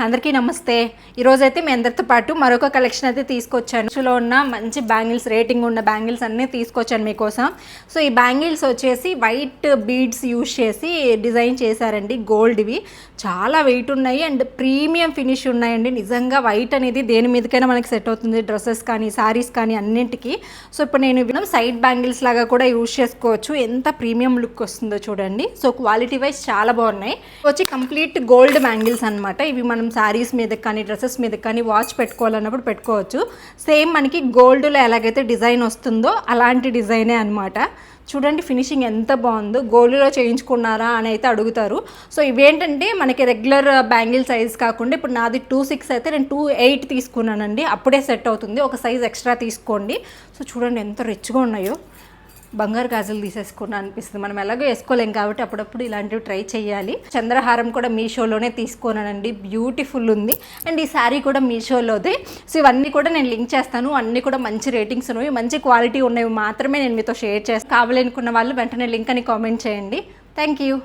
అందరికీ నమస్తే. ఈరోజైతే మీ అందరితో పాటు మరొక కలెక్షన్ అయితే తీసుకొచ్చాను. షోలో ఉన్న మంచి బ్యాంగిల్స్, రేటింగ్ ఉన్న బ్యాంగిల్స్ అన్నీ తీసుకొచ్చాను మీకోసం. సో ఈ బ్యాంగిల్స్ వచ్చేసి వైట్ బీడ్స్ యూజ్ చేసి డిజైన్ చేశారండి. గోల్డ్వి చాలా వెయిట్ ఉన్నాయి అండ్ ప్రీమియం ఫినిష్ ఉన్నాయండి. నిజంగా వైట్ అనేది దేని మీదకైనా మనకి సెట్ అవుతుంది, డ్రెస్సెస్ కానీ శారీస్ కానీ అన్నింటికి. సో ఇప్పుడు నేను సైడ్ బ్యాంగిల్స్ లాగా కూడా యూజ్ చేసుకోవచ్చు. ఎంత ప్రీమియం లుక్ వస్తుందో చూడండి. సో క్వాలిటీ వైజ్ చాలా బాగున్నాయి. వచ్చి కంప్లీట్ గోల్డ్ బ్యాంగిల్స్ అనమాట. ఇవి మనం శారీస్ మీద కానీ డ్రెస్సెస్ మీద కానీ వాచ్ పెట్టుకోవాలన్నప్పుడు పెట్టుకోవచ్చు. సేమ్ మనకి గోల్డ్లో ఎలాగైతే డిజైన్ వస్తుందో అలాంటి డిజైనే అనమాట. చూడండి ఫినిషింగ్ ఎంత బాగుందో. గోల్డ్లో చేయించుకున్నారా అని అయితే అడుగుతారు. సో ఇవేంటంటే మనకి రెగ్యులర్ బ్యాంగిల్ సైజ్ కాకుండా ఇప్పుడు నాది 2.6 అయితే నేను 2.8 తీసుకున్నానండి. అప్పుడే సెట్ అవుతుంది. ఒక సైజ్ ఎక్స్ట్రా తీసుకోండి. సో చూడండి ఎంత రిచ్గా ఉన్నాయో. బంగారు గాజులు తీసేసుకున్నా అనిపిస్తుంది. మనం ఎలాగో వేసుకోలేం కాబట్టి అప్పుడప్పుడు ఇలాంటివి ట్రై చేయాలి. చంద్రహారం కూడా మీషోలోనే తీసుకున్నానండి. బ్యూటిఫుల్ ఉంది. అండ్ ఈ శారీ కూడా మీషోలోదే. సో ఇవన్నీ కూడా నేను లింక్ చేస్తాను. అన్నీ కూడా మంచి రేటింగ్స్ ఉన్నవి, మంచి క్వాలిటీ ఉన్నవి మాత్రమే నేను మీతో షేర్ చేస్తాను. కావాలనుకున్న వాళ్ళు వెంటనే లింక్ అని కామెంట్ చేయండి. Thank you.